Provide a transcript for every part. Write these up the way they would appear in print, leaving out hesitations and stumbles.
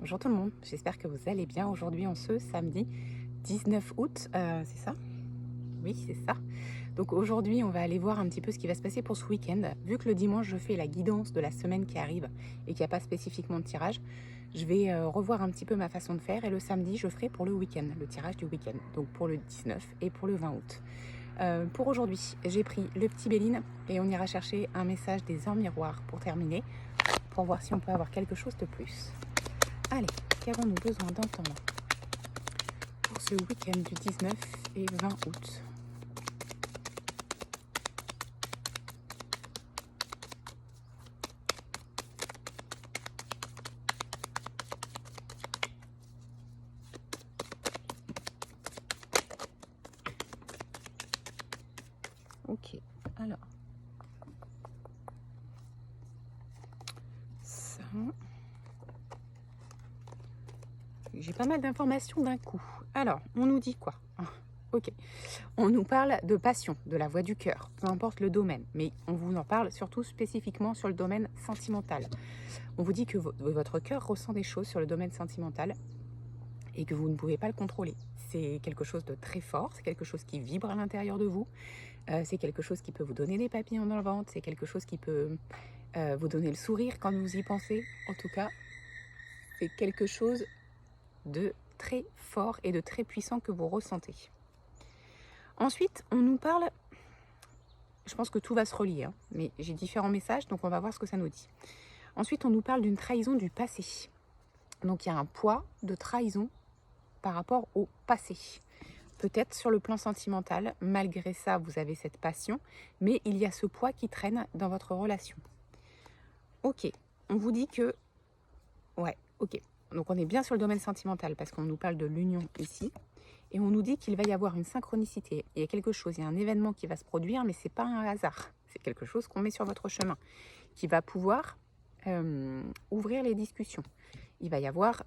Bonjour tout le monde, j'espère que vous allez bien aujourd'hui en ce samedi 19 août, c'est ça? Oui, c'est ça. Donc aujourd'hui, on va aller voir un petit peu ce qui va se passer pour ce week-end. Vu que le dimanche, je fais la guidance de la semaine qui arrive et qu'il n'y a pas spécifiquement de tirage, je vais revoir un petit peu ma façon de faire et le samedi, je ferai pour le week-end, le tirage du week-end, donc pour le 19 et pour le 20 août. Pour aujourd'hui, j'ai pris le petit Béline et on ira chercher un message des heures miroirs pour terminer, pour voir si on peut avoir quelque chose de plus. Allez, qu'avons-nous besoin d'entendre pour ce week-end du 19 et 20 août? Ok, alors, ça, j'ai pas mal d'informations d'un coup. Alors, on nous dit quoi? Ok, on nous parle de passion, de la voix du cœur, peu importe le domaine, mais on vous en parle surtout spécifiquement sur le domaine sentimental. On vous dit que votre cœur ressent des choses sur le domaine sentimental et que vous ne pouvez pas le contrôler. C'est quelque chose de très fort, c'est quelque chose qui vibre à l'intérieur de vous, c'est quelque chose qui peut vous donner des papillons dans le ventre, c'est quelque chose qui peut vous donner le sourire quand vous y pensez. En tout cas, c'est quelque chose de très fort et de très puissant que vous ressentez. Ensuite, on nous parle, je pense que tout va se relier, hein, mais j'ai différents messages, donc on va voir ce que ça nous dit. Ensuite, on nous parle d'une trahison du passé. Donc il y a un poids de trahison par rapport au passé. Peut-être sur le plan sentimental, malgré ça, vous avez cette passion, mais il y a ce poids qui traîne dans votre relation. Ok, on vous dit que... Ouais, ok. Donc on est bien sur le domaine sentimental parce qu'on nous parle de l'union ici. Et on nous dit qu'il va y avoir une synchronicité. Il y a quelque chose, il y a un événement qui va se produire, mais ce n'est pas un hasard. C'est quelque chose qu'on met sur votre chemin, qui va pouvoir ouvrir les discussions. Il va y avoir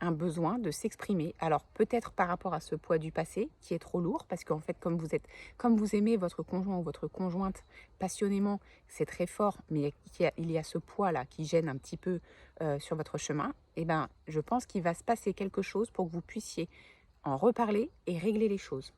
un besoin de s'exprimer. Alors peut-être par rapport à ce poids du passé qui est trop lourd, parce qu'en fait comme vous aimez votre conjoint ou votre conjointe passionnément, c'est très fort, mais il y a ce poids là qui gêne un petit peu sur votre chemin. Et ben je pense qu'il va se passer quelque chose pour que vous puissiez en reparler et régler les choses.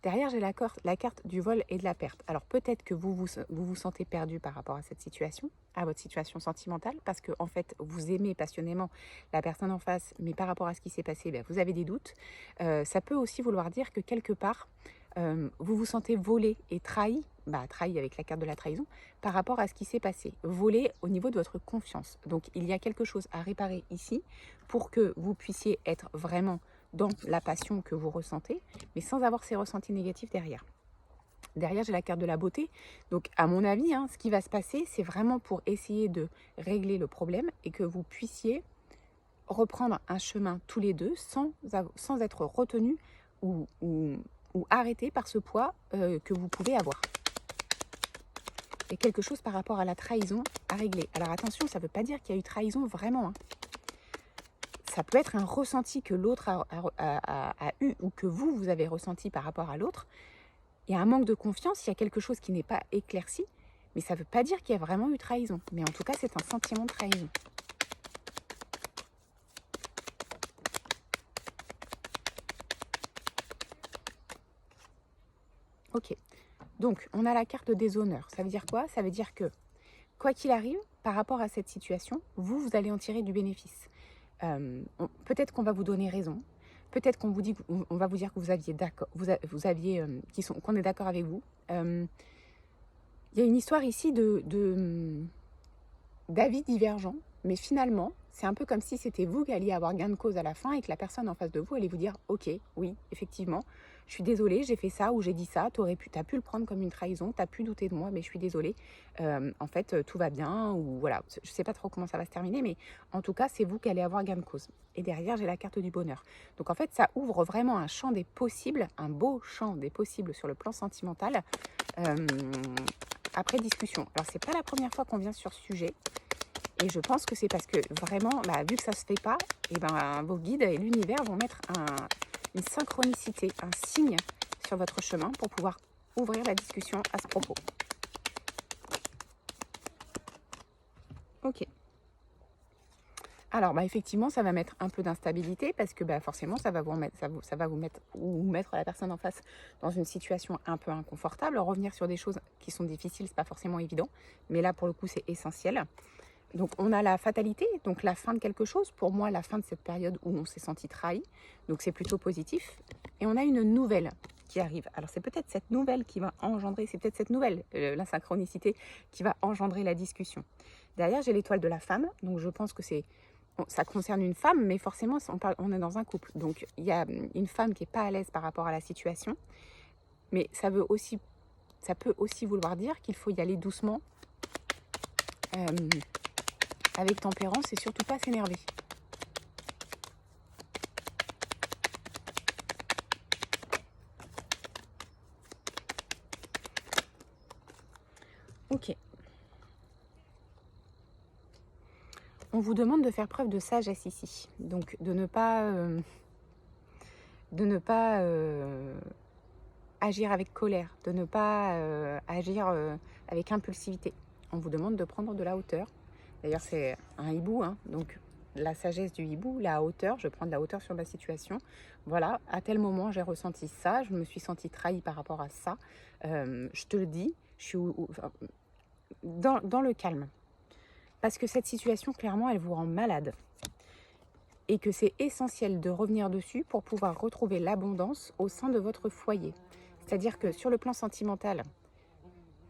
Derrière, j'ai la carte du vol et de la perte. Alors peut-être que vous sentez perdu par rapport à cette situation, à votre situation sentimentale, parce que en fait, vous aimez passionnément la personne en face, mais par rapport à ce qui s'est passé, ben, vous avez des doutes. Ça peut aussi vouloir dire que quelque part, vous vous sentez volé et trahi, trahi avec la carte de la trahison, par rapport à ce qui s'est passé. Volé au niveau de votre confiance. Donc il y a quelque chose à réparer ici pour que vous puissiez être vraiment dans la passion que vous ressentez, mais sans avoir ces ressentis négatifs derrière. Derrière, j'ai la carte de la beauté. Donc, à mon avis, ce qui va se passer, c'est vraiment pour essayer de régler le problème et que vous puissiez reprendre un chemin tous les deux sans être retenu ou arrêté par ce poids que vous pouvez avoir. Il y a quelque chose par rapport à la trahison à régler. Alors attention, ça ne veut pas dire qu'il y a eu trahison vraiment. Ça peut être un ressenti que l'autre a eu ou que vous avez ressenti par rapport à l'autre. Il y a un manque de confiance, il y a quelque chose qui n'est pas éclairci, mais ça ne veut pas dire qu'il y a vraiment eu trahison. Mais en tout cas, c'est un sentiment de trahison. Ok, donc on a la carte des honneurs. Ça veut dire quoi? Ça veut dire que, quoi qu'il arrive, par rapport à cette situation, vous allez en tirer du bénéfice. Peut-être qu'on va vous donner raison. Peut-être qu'on va vous dire que vous aviez d'accord, qu'on est d'accord avec vous. Il y a une histoire ici d'avis divergents, mais finalement, c'est un peu comme si c'était vous qui alliez avoir gain de cause à la fin et que la personne en face de vous allait vous dire « Ok, oui, effectivement, je suis désolée, j'ai fait ça ou j'ai dit ça, t'as pu le prendre comme une trahison, t'as pu douter de moi, mais je suis désolée. En fait, tout va bien. » ou voilà, je ne sais pas trop comment ça va se terminer, mais en tout cas, c'est vous qui allez avoir gain de cause. Et derrière, j'ai la carte du bonheur. Donc en fait, ça ouvre vraiment un champ des possibles, un beau champ des possibles sur le plan sentimental, après discussion. Alors, c'est pas la première fois qu'on vient sur ce sujet. Et je pense que c'est parce que vraiment, vu que ça ne se fait pas, vos guides et l'univers vont mettre une synchronicité, un signe sur votre chemin pour pouvoir ouvrir la discussion à ce propos. Ok. Alors, bah, effectivement, ça va mettre un peu d'instabilité parce que bah, forcément, ça va vous remettre, ça va vous mettre ou mettre la personne en face dans une situation un peu inconfortable. Revenir sur des choses qui sont difficiles, c'est pas forcément évident, mais là, pour le coup, c'est essentiel. Donc, on a la fatalité, donc la fin de quelque chose. Pour moi, la fin de cette période où on s'est senti trahi. Donc, c'est plutôt positif. Et on a une nouvelle qui arrive. Alors, c'est peut-être cette nouvelle qui va engendrer, c'est peut-être cette nouvelle, la synchronicité, qui va engendrer la discussion. Derrière, j'ai l'étoile de la femme. Donc, je pense que ça concerne une femme, mais forcément, on est dans un couple. Donc, il y a une femme qui n'est pas à l'aise par rapport à la situation. Mais ça peut aussi vouloir dire qu'il faut y aller doucement, avec tempérance et surtout pas s'énerver. Ok. On vous demande de faire preuve de sagesse ici. Donc, de ne pas agir avec colère, de ne pas agir avec impulsivité. On vous demande de prendre de la hauteur. D'ailleurs, c'est un hibou, hein, donc la sagesse du hibou, la hauteur, je prends de la hauteur sur ma situation. Voilà, à tel moment, j'ai ressenti ça, je me suis sentie trahie par rapport à ça. Je te le dis, je suis dans le calme. Parce que cette situation, clairement, elle vous rend malade. Et que c'est essentiel de revenir dessus pour pouvoir retrouver l'abondance au sein de votre foyer. C'est-à-dire que sur le plan sentimental,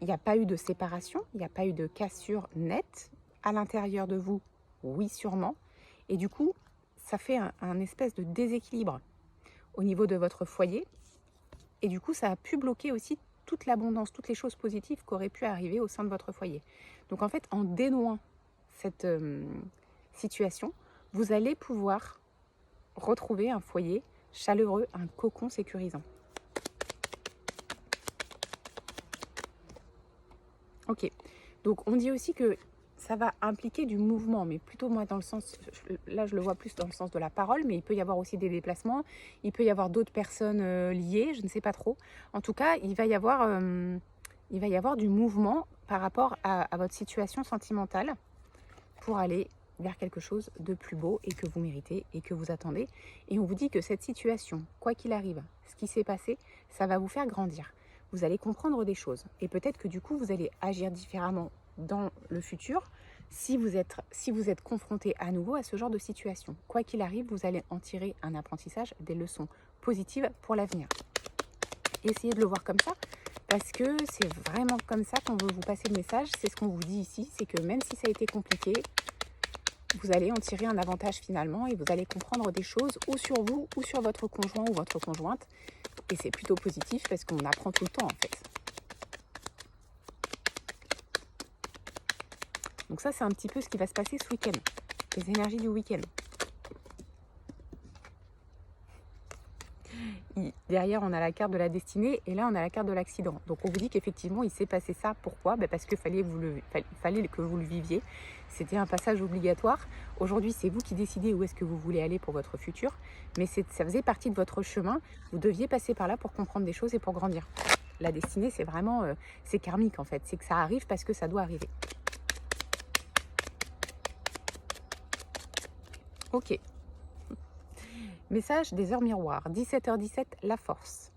il n'y a pas eu de séparation, il n'y a pas eu de cassure nette. À l'intérieur de vous, oui sûrement. Et du coup, ça fait un espèce de déséquilibre au niveau de votre foyer. Et du coup, ça a pu bloquer aussi toute l'abondance, toutes les choses positives qui auraient pu arriver au sein de votre foyer. Donc en fait, en dénouant cette situation, vous allez pouvoir retrouver un foyer chaleureux, un cocon sécurisant. Ok, donc on dit aussi que ça va impliquer du mouvement, mais plutôt moi dans le sens, là je le vois plus dans le sens de la parole, mais il peut y avoir aussi des déplacements, il peut y avoir d'autres personnes liées, je ne sais pas trop. En tout cas, il va y avoir du mouvement par rapport à votre situation sentimentale pour aller vers quelque chose de plus beau et que vous méritez et que vous attendez. Et on vous dit que cette situation, quoi qu'il arrive, ce qui s'est passé, ça va vous faire grandir. Vous allez comprendre des choses et peut-être que du coup, vous allez agir différemment dans le futur si vous êtes confronté à nouveau à ce genre de situation. Quoi qu'il arrive, vous allez en tirer un apprentissage, des leçons positives pour l'avenir. Essayez de le voir comme ça, parce que c'est vraiment comme ça qu'on veut vous passer le message. C'est ce qu'on vous dit ici, c'est que même si ça a été compliqué, vous allez en tirer un avantage finalement et vous allez comprendre des choses ou sur vous ou sur votre conjoint ou votre conjointe. Et c'est plutôt positif parce qu'on apprend tout le temps en fait. Donc ça, c'est un petit peu ce qui va se passer ce week-end. Les énergies du week-end. Derrière, on a la carte de la destinée et là, on a la carte de l'accident. Donc, on vous dit qu'effectivement, il s'est passé ça. Pourquoi ? Parce qu'il fallait que vous le viviez. C'était un passage obligatoire. Aujourd'hui, c'est vous qui décidez où est-ce que vous voulez aller pour votre futur. Mais ça faisait partie de votre chemin. Vous deviez passer par là pour comprendre des choses et pour grandir. La destinée, c'est vraiment... c'est karmique, en fait. C'est que ça arrive parce que ça doit arriver. Ok. Message des heures miroirs, 17h17, la force.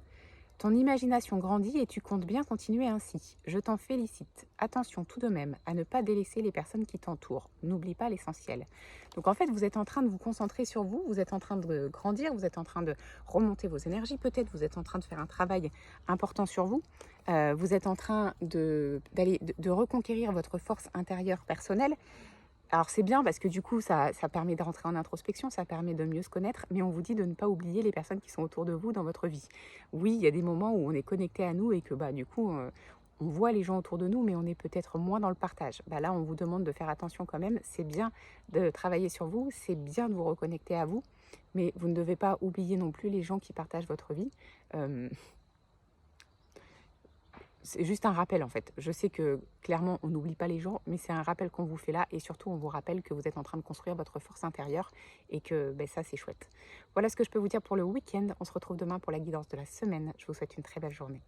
Ton imagination grandit et tu comptes bien continuer ainsi. Je t'en félicite. Attention tout de même à ne pas délaisser les personnes qui t'entourent. N'oublie pas l'essentiel. Donc en fait, vous êtes en train de vous concentrer sur vous, vous êtes en train de grandir, vous êtes en train de remonter vos énergies, peut-être vous êtes en train de faire un travail important sur vous. Vous êtes en train de reconquérir votre force intérieure personnelle. Alors c'est bien parce que du coup ça permet de rentrer en introspection, ça permet de mieux se connaître, mais on vous dit de ne pas oublier les personnes qui sont autour de vous dans votre vie. Oui, il y a des moments où on est connecté à nous et que du coup on voit les gens autour de nous, mais on est peut-être moins dans le partage. Là on vous demande de faire attention quand même, c'est bien de travailler sur vous, c'est bien de vous reconnecter à vous, mais vous ne devez pas oublier non plus les gens qui partagent votre vie. C'est juste un rappel en fait. Je sais que clairement on n'oublie pas les gens, mais c'est un rappel qu'on vous fait là et surtout on vous rappelle que vous êtes en train de construire votre force intérieure et que ça c'est chouette. Voilà ce que je peux vous dire pour le week-end. On se retrouve demain pour la guidance de la semaine. Je vous souhaite une très belle journée.